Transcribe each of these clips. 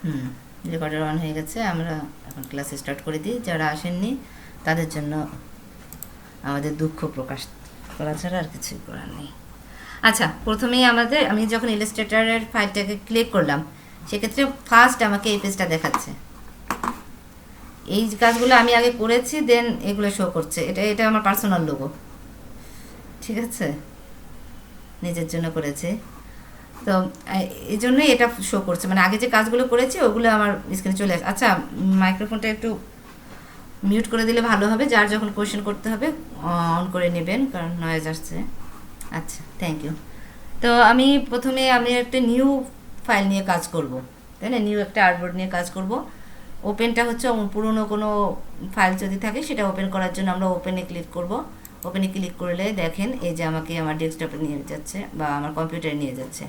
Hmm, recorder on হয়ে গেছে। আমরা এখন ক্লাস স্টার্ট করে দিই। যারা আসেননি তাদের জন্য আমাদের দুঃখ প্রকাশ করা ছাড়া আর কিছুই করার নেই। আচ্ছা, প্রথমেই আমি যখন ইলাস্ট্রেটরের ফাইলটাকে ক্লিক করলাম, সেক্ষেত্রে ফার্স্ট আমাকে এই পেজটা দেখাচ্ছে। এই কাজগুলো আমি আগে করেছি, দেন এগুলো শো করছে। এটা এটা আমার পার্সোনাল লোগো, ঠিক আছে, নিজের জন্য করেছে। তো এই জন্যই এটা শো করছে, মানে আগে যে কাজগুলো করেছি ওগুলো আমার স্ক্রিনে চলে আসে। আচ্ছা, মাইক্রোফোনটা একটু মিউট করে দিলে ভালো হবে। যার যখন কোয়েশ্চেন করতে হবে অন করে নেবেন, কারণ নয়েজ আসছে। আচ্ছা, থ্যাংক ইউ। তো আমি একটা নিউ ফাইল নিয়ে কাজ করব, তাই না? নিউ একটা আর্টবোর্ড নিয়ে কাজ করব। ওপেনটা হচ্ছে পুরনো কোনো ফাইল যদি থাকে সেটা ওপেন করার জন্য আমরা ওপেনে ক্লিক করব। ওপেনে ক্লিক করলে দেখেন এই যে আমাকে আমার ডেস্কটপে নিয়ে যাচ্ছে বা আমার কম্পিউটারে নিয়ে যাচ্ছে।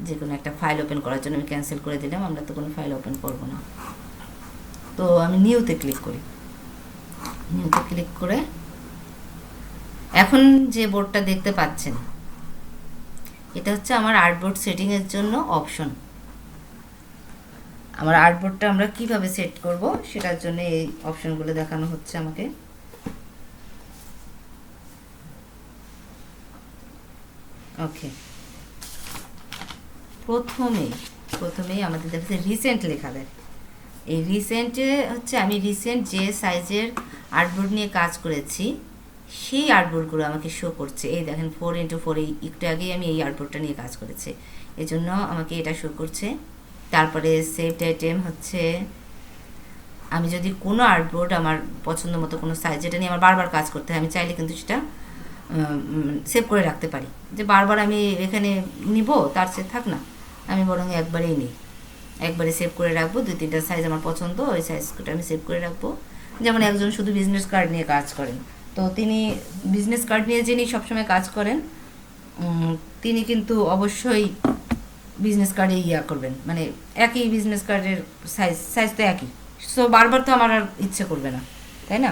যে কোনো একটা ফাইল ওপেন করার জন্য আমি ক্যান্সেল করে দিলাম, আমরা তো কোনো ফাইল ওপেন করব না। তো আমি নিউতে ক্লিক করি। নিউতে ক্লিক করে এখন যে বোর্ডটা দেখতে পাচ্ছেন, এটা হচ্ছে আমার আর্টবোর্ড সেটিংয়ের জন্য অপশন। আমার আর্টবোর্ডটা আমরা কিভাবে সেট করব সেটার জন্য এই অপশনগুলো দেখানো হচ্ছে আমাকে। ওকে, প্রথমেই আমাদের দেখাচ্ছে রিসেন্ট লেখা দেয়। এই রিসেন্টে হচ্ছে আমি রিসেন্ট যে সাইজের আর্টবোর্ড নিয়ে কাজ করেছি সেই আর্টবোর্ডগুলো আমাকে শো করছে। এই দেখেন 4x4, একটু আগেই আমি এই আর্টবোর্ডটা নিয়ে কাজ করেছি, এই জন্য আমাকে এটা শো করছে। তারপরে সেভড আইটেম হচ্ছে আমি যদি কোনো আর্টবোর্ড আমার পছন্দ মতো কোনো সাইজ, যেটা নিয়ে আমার বারবার কাজ করতে হয়, আমি চাইলে কিন্তু সেটা সেভ করে রাখতে পারি। যে বারবার আমি এখানে নিব, তার সে থাক না, আমি বরং একবারেই নিই, একবারে সেভ করে রাখবো। 2-3টা সাইজ আমার পছন্দ, ওই সাইজটা আমি সেভ করে রাখবো। যেমন একজন শুধু বিজনেস কার্ড নিয়ে কাজ করেন, তো তিনি বিজনেস কার্ড নিয়ে যিনি সবসময় কাজ করেন, তিনি কিন্তু অবশ্যই বিজনেস কার্ডে করবেন, মানে একই বিজনেস কার্ডের সাইজ তো একই। সো বারবার তো আমার আর ইচ্ছে করবে না, তাই না?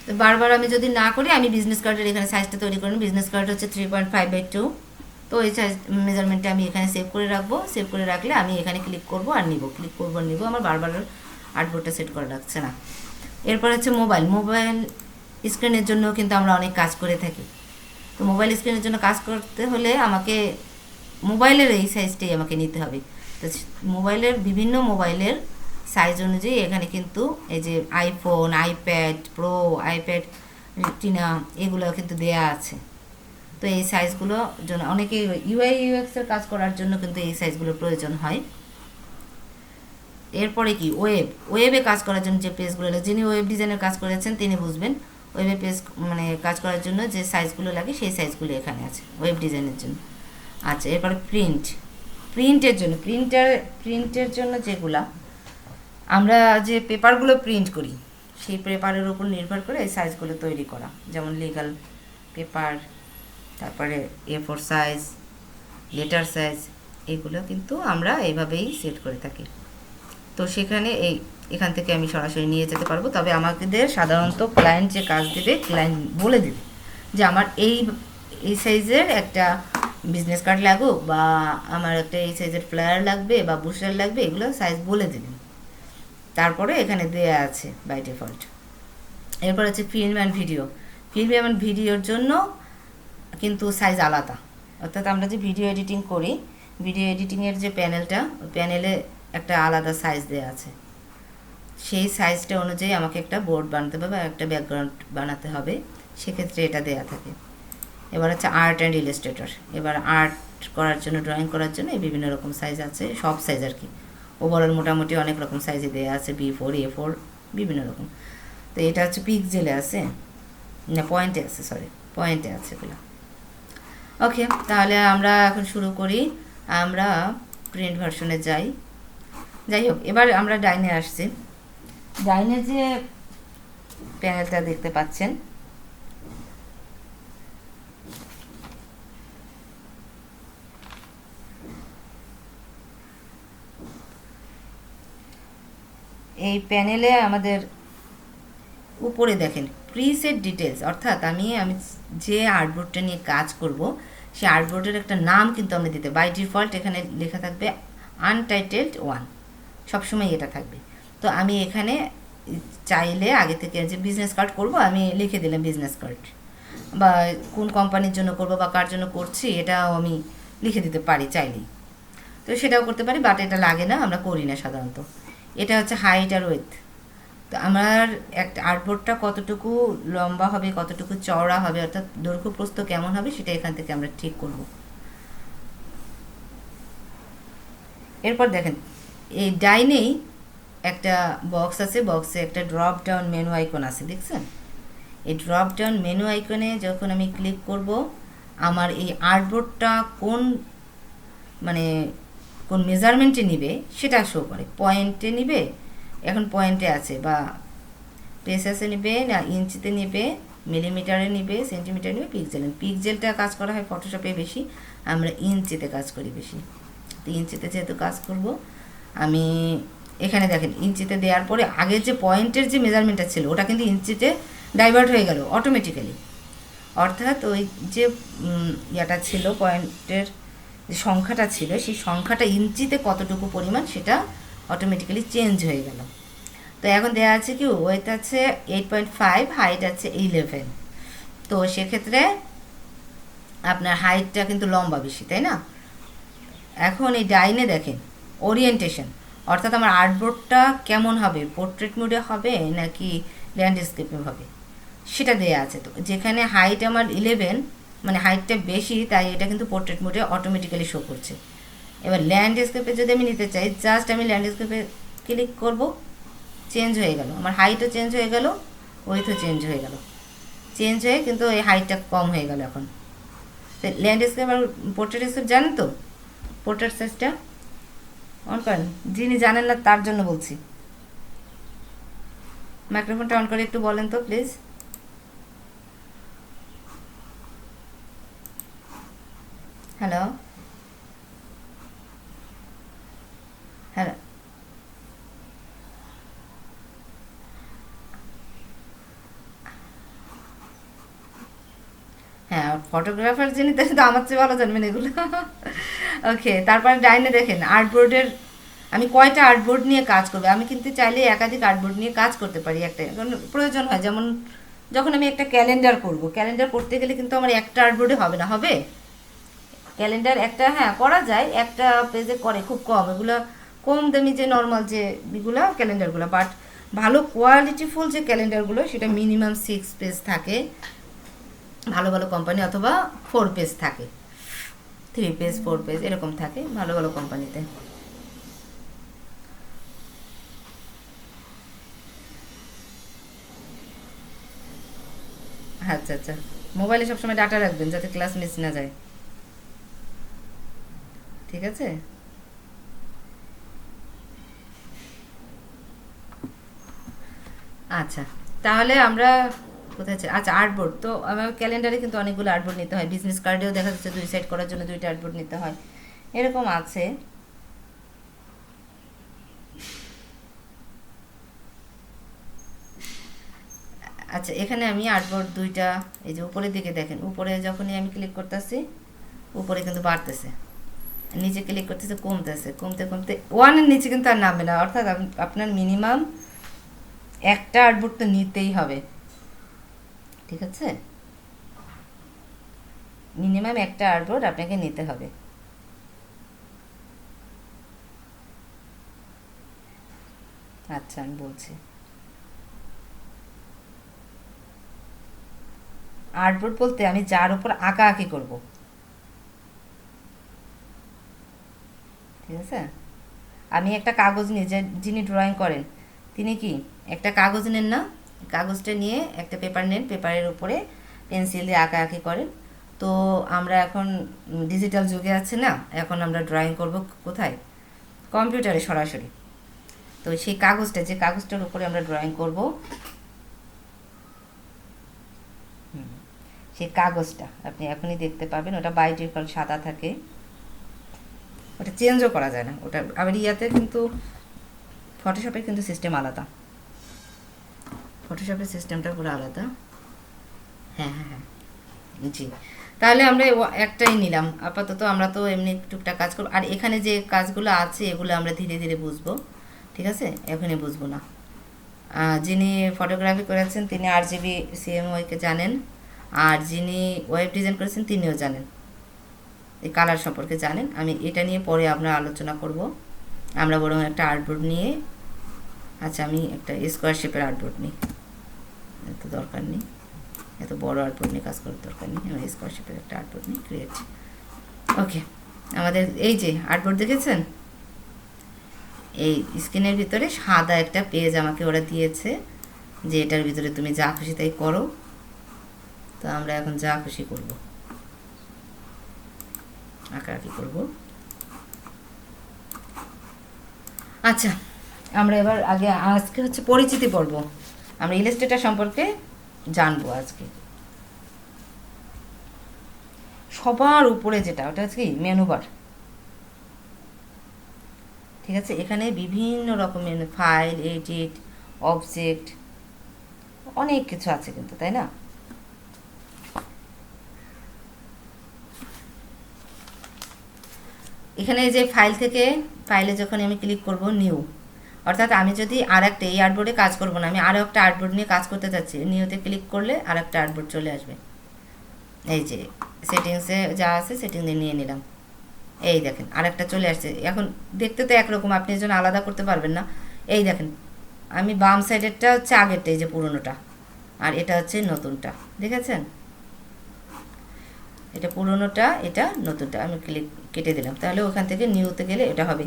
তো বারবার আমি যদি না করি, আমি বিজনেস কার্ডের এখানে সাইজটা তৈরি করি। বিজনেস কার্ড হচ্ছে 3.5/2। তো এই সাইজ মেজারমেন্টটা আমি এখানে সেভ করে রাখবো। সেভ করে রাখলে আমি এখানে ক্লিক করব আর নিব, ক্লিক করবো আর নিব। আমার বারবার আর্টবোর্ডটা সেট করা লাগছে না। এরপর হচ্ছে মোবাইল স্ক্রিনের জন্য কিন্তু আমরা অনেক কাজ করে থাকি। তো মোবাইল স্ক্রিনের জন্য কাজ করতে হলে আমাকে মোবাইলের এই সাইজটাই আমাকে নিতে হবে। তো বিভিন্ন মোবাইলের সাইজ অনুযায়ী এখানে কিন্তু এই যে iPhone, iPad pro, iPad retina, এগুলো কিন্তু দেয়া আছে। তো এই সাইজগুলো জন্য অনেকে ইউআই/ইউএক্সের কাজ করার জন্য কিন্তু এই সাইজগুলোর প্রয়োজন হয়। এরপরে কি ওয়েবে কাজ করার জন্য যে পেজগুলো লাগে, যিনি ওয়েব ডিজাইনের কাজ করেছেন তিনি বুঝবেন। ওয়েবে পেজ মানে কাজ করার জন্য যে সাইজগুলো লাগে সেই সাইজগুলো এখানে আছে ওয়েব ডিজাইনের জন্য। আচ্ছা, এরপরে প্রিন্টের জন্য যেগুলা আমরা যে পেপারগুলো প্রিন্ট করি, সেই পেপারের উপর নির্ভর করে এই সাইজগুলো তৈরি করা। যেমন লিগাল পেপার, তারপরে A4 সাইজ, লেটার সাইজ, এগুলো কিন্তু আমরা এইভাবেই সেট করে থাকি। তো সেখানে এখান থেকে আমি সরাসরি নিয়ে যেতে পারবো। তবে আমাদের সাধারণত ক্লায়েন্ট যে কাজ দেবে, ক্লায়েন্ট বলে দেবে যে আমার এই সাইজের একটা বিজনেস কার্ড লাগুক, বা আমার একটা এই সাইজের ফ্লায়ার লাগবে বা বুস্টার লাগবে, এগুলো সাইজ বলে দেবেন। তারপরে এখানে দেয়া আছে বাই ডিফল্ট। এরপর হচ্ছে ফিল্ম অ্যান্ড ভিডিওর জন্য কিন্তু সাইজ আলাদা। অর্থাৎ আমরা যে ভিডিও এডিটিং করি, ভিডিও এডিটিংয়ের যে প্যানেলটা, ওই প্যানেলে একটা আলাদা সাইজ দেওয়া আছে। সেই সাইজটা অনুযায়ী আমাকে একটা বোর্ড বানাতে হবে বা একটা ব্যাকগ্রাউন্ড বানাতে হবে, সেক্ষেত্রে এটা দেয়া থাকে। এবার হচ্ছে আর্ট অ্যান্ড ইলাস্ট্রেটর। এবার আর্ট করার জন্য, ড্রয়িং করার জন্য এই বিভিন্ন রকম সাইজ আছে, সব সাইজ আর কি। ওভারঅল মোটামুটি অনেক রকম সাইজে দেওয়া আছে, B4, A4, বিভিন্ন রকম। তো এটা হচ্ছে পিক্সেলে আছে, না পয়েন্টে আছে এগুলো। ওকে, তাহলে আমরা এখন শুরু করি। আমরা প্রিন্ট ভার্সনে যাই হোক, এবার আমরা ডাইনে আসছি। ডাইনে যে প্যানেলটা দেখতে পাচ্ছেন, এই প্যানেলে আমাদের উপরে দেখেন প্রিসেট ডিটেলস, অর্থাৎ আমি যে আর্টবোর্ডটা নিয়ে কাজ করব সেই আর্টবোর্ডের একটা নাম কিন্তু আমরা দিতে, বাই ডিফল্ট এখানে লেখা থাকবে আনটাইটেলড 1 সবসময় এটা থাকবে। তো আমি এখানে চাইলে আগে থেকে যে বিজনেস কার্ড করব আমি লিখে দিলাম বিজনেস কার্ড, বা কোন কোম্পানির জন্য করব বা কার জন্য করছি এটাও আমি লিখে দিতে পারি চাইলেই। তো সেটাও করতে পারি, বাট এটা লাগে না, আমরা করি না সাধারণত। এটা হচ্ছে হাইট আর উইথ। তো আমার একটা আর্টবোর্ডটা কতটুকু লম্বা হবে, কতটুকু চওড়া হবে, অর্থাৎ দৈর্ঘ্য প্রস্থ কেমন হবে সেটা এখান থেকে আমরা ঠিক করব। এরপর দেখেন এই ডাইনেই একটা বক্স আছে, বক্সে একটা ড্রপ ডাউন মেনু আইকন আছে, দেখছেন? এই ড্রপ ডাউন মেনু আইকনে যখন আমি ক্লিক করব, আমার এই আর্টবোর্ডটা কোন মানে কোন মেজারমেন্টে নিবে সেটা শো করে। পয়েন্টে নিবে, এখন পয়েন্টে আছে, বা পেসেসে নিবে না ইঞ্চিতে নিবে, মিলিমিটারে নিবে, সেন্টিমিটারে নিবে, পিক্সেলে। পিক্সেলটা কাজ করা হয় ফটোশপে বেশি, আমরা ইঞ্চিতে কাজ করি বেশি। তো ইঞ্চিতে যেহেতু কাজ করব, আমি এখানে দেখেন ইঞ্চিতে দেওয়ার পরে আগের যে পয়েন্টের যে মেজারমেন্টটা ছিল ওটা কিন্তু ইঞ্চিতে ডাইভার্ট হয়ে গেল অটোমেটিক্যালি। অর্থাৎ ওই যে ইয়াটা ছিল, পয়েন্টের যে সংখ্যাটা ছিল, সেই সংখ্যাটা ইঞ্চিতে কতটুকু পরিমাণ সেটা অটোমেটিক্যালি চেঞ্জ হয়ে গেল। তো এখন দেওয়া আছে কি ওয়েট আছে 8.5, হাইট আছে 11। তো সেক্ষেত্রে আপনার হাইটটা কিন্তু লম্বা বেশি, তাই না? এখন এই ডাইনে দেখেন ওরিয়েন্টেশন, অর্থাৎ আমার আর্টবোর্ডটা কেমন হবে, পোর্ট্রেট মোডে হবে নাকি ল্যান্ডস্কেপে হবে সেটা দেওয়া আছে। তো যেখানে হাইট আমার 11, মানে হাইটটা বেশি, তাই এটা কিন্তু পোর্ট্রেট মোডে অটোমেটিক্যালি শো করছে। এবার ল্যান্ডস্কেপে যদি আমি নিতে চাই, জাস্ট আমি ল্যান্ডস্কেপে ক্লিক করব, চেঞ্জ হয়ে গেল, আমার হাইটও চেঞ্জ হয়ে গেল, ওয়েথও চেঞ্জ হয়ে গেল, চেঞ্জ হয়ে কিন্তু এই হাইটটা কম হয়ে গেল। এখন তো ল্যান্ডস্কেপ আর পোর্ট্রেট স্কেপ জানেন তো? পোর্ট্রেট সাইজটা অন করেন, যিনি জানেন না তার জন্য বলছি। মাইক্রোফোনটা অন করে একটু বলেন তো প্লিজ। হ্যালো হ্যালো, হ্যাঁ ফটোগ্রাফার যিনি তাহলে তো আমার চেয়ে ভালো জানবেন এগুলো। ওকে, তারপরে ডাইনে দেখেন আর্টবোর্ডের, আমি কয়টা আর্টবোর্ড নিয়ে কাজ করবো। আমি কিন্তু চাইলে একাধিক আর্টবোর্ড নিয়ে কাজ করতে পারি, একটা প্রয়োজন হয়। যেমন যখন আমি একটা ক্যালেন্ডার করব, ক্যালেন্ডার করতে গেলে কিন্তু আমার একটা আর্টবোর্ডে হবে না, হবে ক্যালেন্ডার একটা, হ্যাঁ করা যায়, একটা পেজে করে খুব কম, এগুলো কম দামি যে নর্মাল যে এগুলো ক্যালেন্ডারগুলো। বাট ভালো কোয়ালিটিফুল যে ক্যালেন্ডারগুলো সেটা মিনিমাম 6 পেজ থাকে, ভালো ভালো কোম্পানি, অথবা 4 পেজ থাকে, 3 পেজ 4 পেজ এরকম থাকে ভালো ভালো কোম্পানিতে। আচ্ছা আচ্ছা, মোবাইলে সবসময় ডাটা রাখবেন যাতে ক্লাস মিস না যায়, ঠিক আছে? আচ্ছা, তাহলে আমরা কোথায় আচ্ছা আর্টবোর্ড, তো আমার ক্যালেন্ডারে কিন্তু অনেকগুলো আর্টবোর্ড নিতে হয়, বিজনেস কার্ডেও দেখা যাচ্ছে 2 সাইড করার জন্য 2টা আর্টবোর্ড নিতে হয়, এরকম আছে। আচ্ছা, এখানে আমি আর্টবোর্ড 2টা, এই যে উপরের দিকে দেখেন, উপরে যখনই আমি ক্লিক করতেছি উপরে কিন্তু বাড়তেছে, নিচে ক্লিক করতেছে কমতেছে, কমতে কমতে 1-এর নিচে কিন্তু আর নামবে না। অর্থাৎ আপনার মিনিমাম একটা আর্টবোর্ড তো নিতেই হবে, ঠিক আছে? মিনিমাম একটা আর্টবোর্ড আপনাকে নিতে হবে। আচ্ছা আমি বলছি, আর্টবোর্ড বলতে আমি যার উপর আঁকা আঁকি করবো, ঠিক আছে? আমি একটা কাগজ নিয়ে, যে যিনি ড্রয়িং করেন তিনি কি একটা কাগজ নেন না, কাগজটা নিয়ে একটা পেপার নেন, পেপারের উপরে পেন্সিল দিয়ে আঁকা আঁকি করেন। তো আমরা এখন ডিজিটাল যুগে আছি না, এখন আমরা ড্রয়িং করব কোথায়? কম্পিউটারে সরাসরি। তো সেই কাগজটা, যে কাগজটার উপরে আমরা ড্রয়িং করব, সেই কাগজটা আপনি এখনই দেখতে পাবেন, ওটা বাই ডিফল্ট সাদা থাকে, ওটা চেঞ্জও করা যায় না। ওটা আবার ইয়াতে কিন্তু ফটোশপের কিন্তু সিস্টেম আলাদা, ফটোশপের সিস্টেমটা পুরো আলাদা। হ্যাঁ হ্যাঁ হ্যাঁ জি। তাহলে আমরা একটাই নিলাম আপাতত। আমরা তো এমনি টুকটাক কাজ করবো, আর এখানে যে কাজগুলো আছে এগুলো আমরা ধীরে ধীরে বুঝবো, ঠিক আছে? এখনই বুঝবো না। যিনি ফটোগ্রাফি করেছেন তিনি RGB CMYK জানেন, আর যিনি ওয়েব ডিজাইন করেছেন তিনিও জানেন, এই কালার সম্পর্কে জানেন। আমি এটা নিয়ে পরে আমরা আলোচনা করব। আমরা বরং একটা আর্টবোর্ড নিয়ে, আচ্ছা আমি একটা স্কোয়ার শেপের আর্টবোর্ড নিই, এত দরকার নেই, এত বড় আর্টবোর্ড নিয়ে কাজ করার দরকার নেই। আমরা স্কোয়ার শেপের একটা আর্টবোর্ড নিই, ক্রিয়েট। ওকে, আমাদের এই যে আর্টবোর্ড দেখেছেন, এই স্ক্রিনের ভিতরে সাদা একটা পেজ আমাকে ওরা দিয়েছে যে এটার ভিতরে তুমি যা খুশি তাই করো। তো আমরা এখন যা খুশি করব, আঁকাআঁকি করব। আচ্ছা, আমরা এবার আজকে হচ্ছে পরিচিতি পর্ব। আমরা ইলাস্ট্রেটর সম্পর্কে জানবো আজকে। সবার উপরে যেটা, ওটা হচ্ছে কি মেনু বার, ঠিক আছে? এখানে বিভিন্ন রকমের ফাইল, এডিট, অবজেক্ট, অনেক কিছু আছে কিন্তু, তাই না? এখানে যে ফাইল থেকে, ফাইলে যখন আমি ক্লিক করব নিউ, অর্থাৎ আমি যদি আর একটা এই আর্টবোর্ডে কাজ করব না, আমি আরও একটা আর্টবোর্ড নিয়ে কাজ করতে চাচ্ছি, নিউতে ক্লিক করলে আর একটা আর্টবোর্ড চলে আসবে। এই যে সেটিংসে যা আছে সেটিং দিয়ে নিয়ে নিলাম, এই দেখেন আরেকটা চলে আসছে। এখন দেখতে তো একরকম, আপনি এর জন্য আলাদা করতে পারবেন না। এই দেখেন, আমি বাম সাইডেরটা হচ্ছে আগেরটা, এই যে পুরোনোটা, আর এটা হচ্ছে নতুনটা, দেখেছেন? এটা পুরোনোটা, এটা নতুনটা। আমি ক্লিক কেটে দিলাম, তাহলে ওখান থেকে নিউতে গেলে এটা হবে।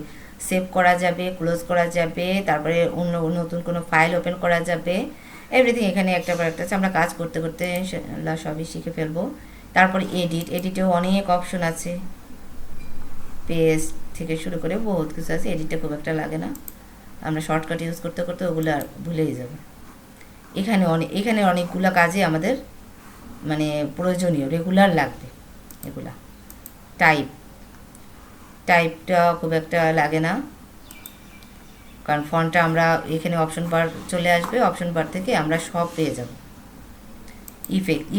সেভ করা যাবে, ক্লোজ করা যাবে, তারপরে অন্য নতুন কোনো ফাইল ওপেন করা যাবে, এভরিথিং এখানে একটা পর একটা আছে। আমরা কাজ করতে করতে সবই শিখে ফেলবো। তারপরে এডিটেও অনেক অপশন আছে, পেজ থেকে শুরু করে বহুত কিছু আছে। এডিটটা খুব একটা লাগে না, আমরা শর্টকাট ইউজ করতে করতে ওগুলো আর ভুলেই যাব। এখানে অনেকগুলো কাজে আমাদের মানে প্রয়োজনীয়, রেগুলার লাগবে এগুলা। টাইপটা খুব একটা লাগে না, কারণ ফন্টটা আমরা এখানে অপশন বার চলে আসবে, অপশন বার থেকে আমরা সব পেয়ে যাব।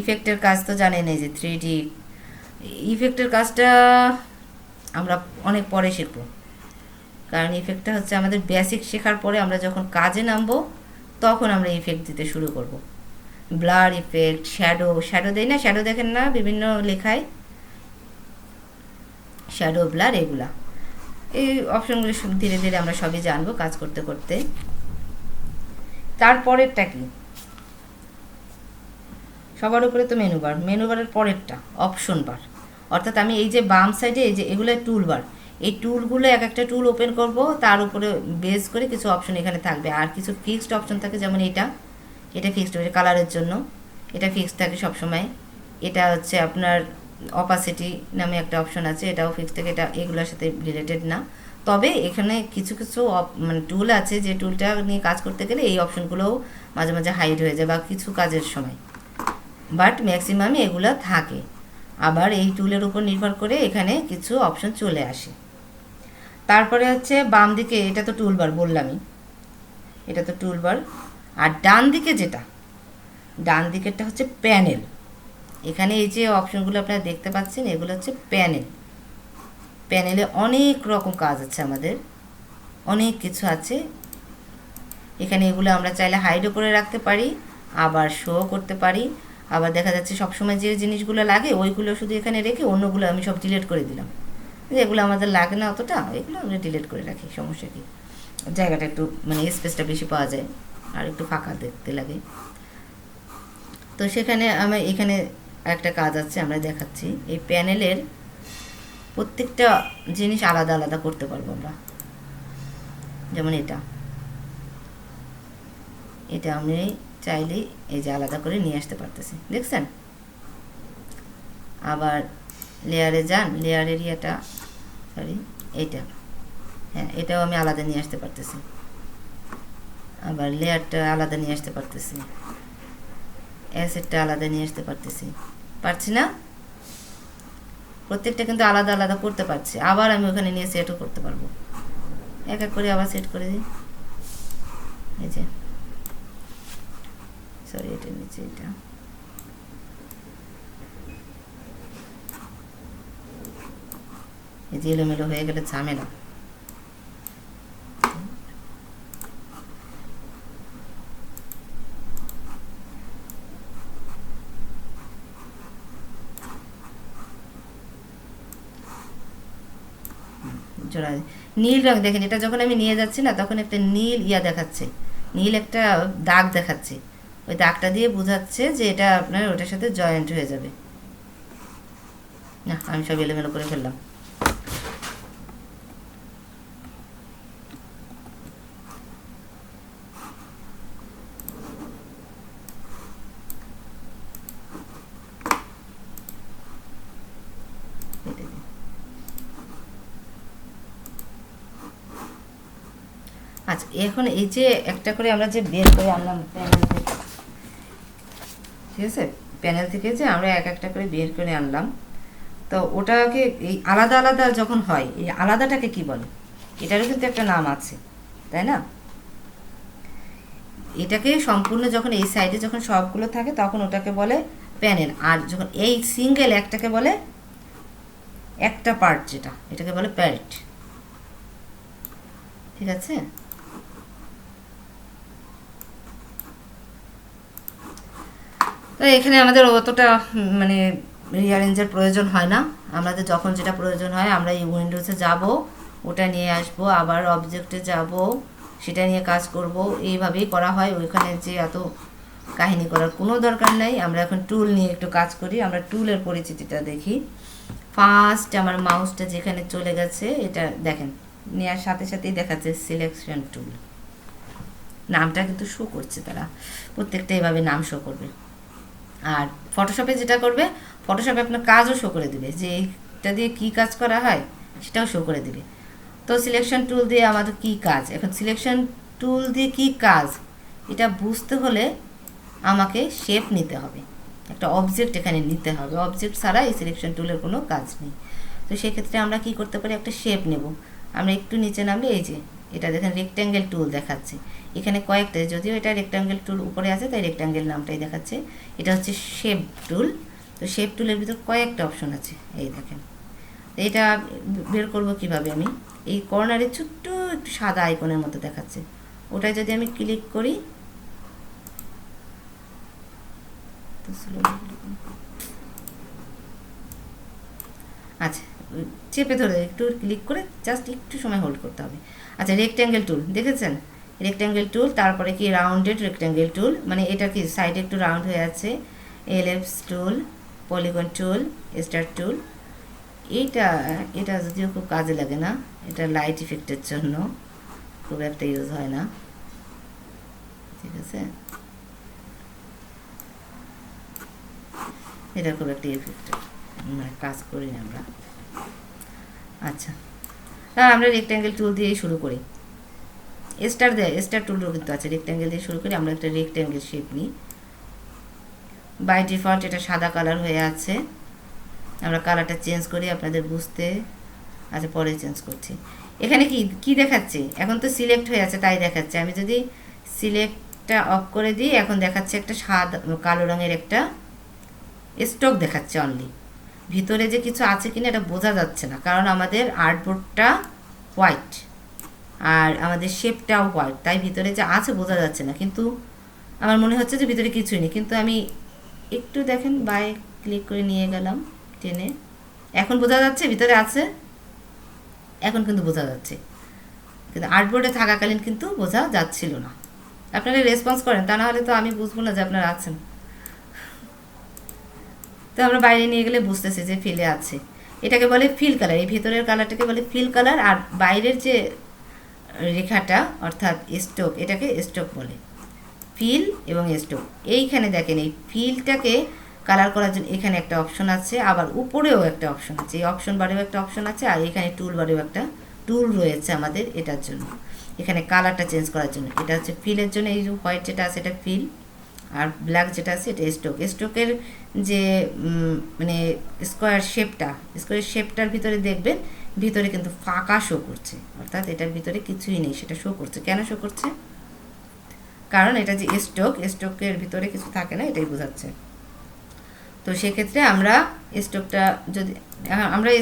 ইফেক্টের কাজ তো জানেন, এই যে 3D ইফেক্টের কাজটা আমরা অনেক পরে শিখব, কারণ ইফেক্টটা হচ্ছে আমাদের বেসিক শেখার পরে আমরা যখন কাজে নামবো তখন আমরা ইফেক্ট দিতে শুরু করব। ব্লার ইফেক্ট, শ্যাডো দেই না, শ্যাডো দেখেন না বিভিন্ন লেখায়, শ্যাডো, ব্লার, এগুলা এই অপশনগুলো ধীরে ধীরে আমরা সবই জানবো কাজ করতে করতে। তারপরেরটা কি, সবার উপরে তো মেনু বারের পরেরটা অপশন বার, অর্থাৎ আমি এই যে বাম সাইডে এই যে এগুলো টুল বার, এই টুলগুলো এক একটা টুল ওপেন করব, তার উপরে বেস করে কিছু অপশন এখানে থাকবে, আর কিছু ফিক্সড অপশন থাকে, যেমন এটা ফিক্সড হবে কালারের জন্য, এটা ফিক্সড থাকে সবসময়। এটা হচ্ছে আপনার অপাসিটি নামে একটা অপশন আছে, এটাও ফিক্সড থাকে, এটা এগুলোর সাথে রিলেটেড না। তবে এখানে কিছু কিছু মানে টুল আছে যে টুলটা নিয়ে কাজ করতে গেলে এই অপশনগুলোও মাঝে মাঝে হাইড হয়ে যায় বা কিছু কাজের সময়, বাট ম্যাক্সিমামই এগুলো থাকে। আবার এই টুলের উপর নির্ভর করে এখানে কিছু অপশন চলে আসে। তারপরে হচ্ছে বাম দিকে, এটা তো টুলবার বললামই, এটা তো টুলবার। আর ডান দিকেরটা হচ্ছে প্যানেল। এখানে এই যে অপশনগুলো আপনারা দেখতে পাচ্ছেন এগুলো হচ্ছে প্যানেলে অনেক রকম কাজ আছে, আমাদের অনেক কিছু আছে এখানে। এগুলো আমরা চাইলে হাইডও করে রাখতে পারি, আবার শো করতে পারি। আবার দেখা যাচ্ছে সবসময় যে জিনিসগুলো লাগে ওইগুলো শুধু এখানে রেখে অন্যগুলো আমি সব ডিলিট করে দিলাম, যেগুলো আমাদের লাগে না অতটা, এগুলো আমরা ডিলিট করে রাখি, সমস্যা কি, জায়গাটা একটু মানে স্পেসটা বেশি পাওয়া যায় আর একটু ফাঁকা দেখতে লাগে। তো সেখানে আমার এখানে একটা কাজ আছে, আমরা দেখাচ্ছি। এই প্যানেলের প্রত্যেকটা জিনিস আলাদা আলাদা করতে পারবো আমরা, যেমন এটা আমি চাইলেই এই যে আলাদা করে নিয়ে আসতে পারতেছি, দেখছেন? আবার লেয়ারে যান, লেয়ার এরিয়াটা, সরি এইটা, হ্যাঁ এটাও আমি আলাদা নিয়ে আসতে পারতেছি। আবার লেয়ারটা আলাদা নিয়ে আসতে পারতেছি, অ্যাসেটটা আলাদা নিয়ে আসতে পারছি না? প্রত্যেকটা কিন্তু আলাদা আলাদা করতে পারছি। আবার আমি ওখানে নিয়ে সেটও করতে পারবো, এক এক করে আবার সেট করে দিই। এই যে সরি, এটার নিচে এটা এই যে এলোমেলো হয়ে গেলে ঝামেলা। জোড়া নীল রং দেখেন, এটা যখন আমি নিয়ে যাচ্ছি না তখন একটা নীল দেখাচ্ছে, নীল একটা দাগ দেখাচ্ছে, ওই দাগটা দিয়ে বোঝাচ্ছে যে এটা আপনার ওটার সাথে জয়েন্ট হয়ে যাবে। না, আমি সব এলোমেলো করে ফেললাম। আচ্ছা, এখন এই যে একটা করে আমরা যে বের করে আনলাম প্যানেল থেকে, ঠিক আছে, প্যানেল থেকে যে আমরা এক একটা করে বের করে আনলাম, তো ওটাকে এই আলাদা আলাদা যখন হয়, এই আলাদাটাকে কি বলে? এটারও কিন্তু একটা নাম আছে, তাই না? এটাকে সম্পূর্ণ যখন এই সাইডে যখন সবগুলো থাকে তখন ওটাকে বলে প্যানেল, আর যখন এই সিঙ্গেল একটাকে বলে একটা পার্ট, যেটা এটাকে বলে প্যারেট। ঠিক আছে, তো এখানে আমাদের অতটা মানে রিঅ্যারেঞ্জের প্রয়োজন হয় না। আমাদের যখন যেটা প্রয়োজন হয় আমরা এই উইন্ডোজে যাব, ওটা নিয়ে আসব, আবার অবজেক্টে যাব, সেটা নিয়ে কাজ করব, এইভাবেই করা হয়। ওইখানে যে এত কাহিনী করার কোনো দরকার নেই। আমরা এখন টুল নিয়ে একটু কাজ করি, আমরা টুলের পরিচিতিটা দেখি। ফার্স্ট আমার মাউসটা যেখানে চলে গেছে, এটা দেখেন নেওয়ার সাথে সাথেই দেখাচ্ছে সিলেকশন টুল, নামটা কিন্তু শো করছে, তারা প্রত্যেকটা এভাবে নাম শো করবে। আর ফটোশপে যেটা করবে, ফটোশপে আপনার কাজও শো করে দিবে, যে এইটা দিয়ে কী কাজ করা হয় সেটাও শো করে দিবে। তো সিলেকশন টুল দিয়ে আমাদের কী কাজ, এখন সিলেকশন টুল দিয়ে কী কাজ এটা বুঝতে হলে আমাকে শেপ নিতে হবে, একটা অবজেক্ট এখানে নিতে হবে। অবজেক্ট ছাড়া এই সিলেকশন টুলের কোনো কাজ নেই। তো সেক্ষেত্রে আমরা কি করতে পারি, একটা শেপ নেব। আমরা একটু নিচে নামলে এই যে এটা দেখেন রেক্ট্যাঙ্গেল টুল দেখাচ্ছে, এখানে কয়েকটা, যদিও এটা রেক্ট্যাঙ্গেল টুল উপরে আছে তাই রেক্ট্যাঙ্গেল নামটাই দেখাচ্ছে। এটা হচ্ছে শেপ টুল। তো শেপ টুলের ভিতর কয়েকটা অপশন আছে, এই দেখেন। এটা বের করব কিভাবে, আমি এই কর্নারে ছোট্ট একটু সাদা আইকনের মতো দেখাচ্ছে, ওটায় যদি আমি ক্লিক করি, আচ্ছা চেপে ধরে একটু ক্লিক করে জাস্ট একটু সময় হোল্ড করতে হবে। আচ্ছা, রেক্ট্যাঙ্গেল টুল দেখেছেন, রেক্ট্যাঙ্গেল টুল, তারপরে কি রাউন্ডেড রেক্ট্যাঙ্গেল টুল, মানে এটা কি সাইডে একটু রাউন্ড হয়ে আছে। এলিপস টুল, পলিগন টুল, স্টার টুল, এটা যদিও খুব কাজে লাগে না, এটা লাইট ইফেক্টের জন্য খুব একটা ইউজ হয় না। ঠিক আছে, এটা খুব একটা ইফেক্ট কাজ করি না আমরা। আচ্ছা, আমরা রেক্ট্যাঙ্গেল টুল দিয়েই শুরু করি। স্টার টুলও কিন্তু আছে, রেক্ট্যাঙ্গেল দিয়ে শুরু করি। আমরা একটা রেক্ট্যাঙ্গেল শেপ নিই। বাই ডিফল্ট এটা সাদা কালার হয়ে আছে, আমরা কালারটা চেঞ্জ করি আপনাদের বুঝতে। আচ্ছা, পরে চেঞ্জ করছি। এখানে কি কি দেখাচ্ছে, এখন তো সিলেক্ট হয়ে আছে তাই দেখাচ্ছে। আমি যদি সিলেক্টটা অফ করে দিই, এখন দেখাচ্ছে একটা সাদা কালো রঙের একটা স্টক দেখাচ্ছে অনলি। ভিতরে যে কিছু আছে কিনা এটা বোঝা যাচ্ছে না, কারণ আমাদের আর্টবোর্ডটা হোয়াইট আর আমাদের শেপটাও হোয়াইট, তাই ভিতরে যে আছে বোঝা যাচ্ছে না। কিন্তু আমার মনে হচ্ছে যে ভিতরে কিছুই নেই, কিন্তু আমি একটু দেখেন বাই ক্লিক করে নিয়ে গেলাম টেনে, এখন বোঝা যাচ্ছে ভিতরে আছে, এখন কিন্তু বোঝা যাচ্ছে। কিন্তু আর্টবোর্ডে থাকাকালীন কিন্তু বোঝা যাচ্ছিল না। আপনারা রেসপন্স করেন, তা না হলে তো আমি বুঝবো না যে আপনারা আছেন। তো আমরা বাইরে নিয়ে গেলে বুঝতেছি যে ফিলে আছে। এটাকে বলে ফিল কালার, এই ভিতরের কালারটাকে বলে ফিল কালার, আর বাইরের যে রেখাটা অর্থাৎ স্টোক, এটাকে স্টোক বলে। ফিল এবং স্টোক, এইখানে দেখেন এই ফিলটাকে কালার করার জন্য এখানে একটা অপশন আছে, আবার উপরেও একটা অপশন আছে, এই অপশন বারেও একটা অপশন আছে, আর এখানে টুল বারেও একটা টুল রয়েছে আমাদের এটার জন্য, এখানে কালারটা চেঞ্জ করার জন্য। এটা হচ্ছে ফিলের জন্য, এই যে হোয়াইট যেটা আছে এটা ফিল, আর ব্ল্যাক যেটা আছে এটা স্টোক। স্টোকের যে মানে স্কোয়ার শেপটার ভিতরে দেখবেন ভিতরে কিন্তু ফাঁকা শো করছে, অর্থাৎ এটার ভিতরে কিছুই নেই, সেটা শো করছে। কেন শো করছে? কারণ এটা যে স্টোকের ভিতরে কিছু থাকে না, এটাই বোঝাচ্ছে। তো সেক্ষেত্রে আমরা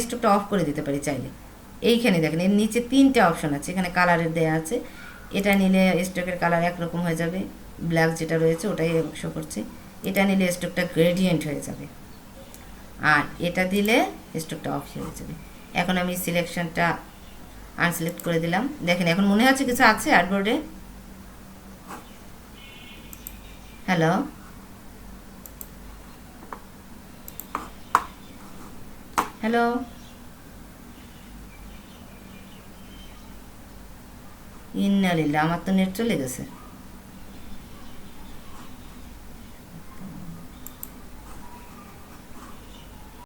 স্টোকটা অফ করে দিতে পারি চাইলে। এইখানে দেখেন এর নিচে 3টে অপশন আছে, এখানে কালারের দেয়া আছে। এটা নিলে স্ট্রোকের কালার একরকম হয়ে যাবে, ব্ল্যাক যেটা রয়েছে ওটাই শো করছে। এটা নিলে স্ট্রোকটা গ্রেডিয়েন্ট হয়ে যাবে, আর এটা দিলে স্ট্রোকটা অফ হয়ে যাবে। এখন আমি সিলেকশনটা আনসিলেক্ট করে দিলাম। দেখেন এখন মনে হচ্ছে কিছু আছে আর্টবোর্ডে। হ্যালো, হ্যালো, ইন্নালিল্লাহ, আমার তো নেট চলে গেছে।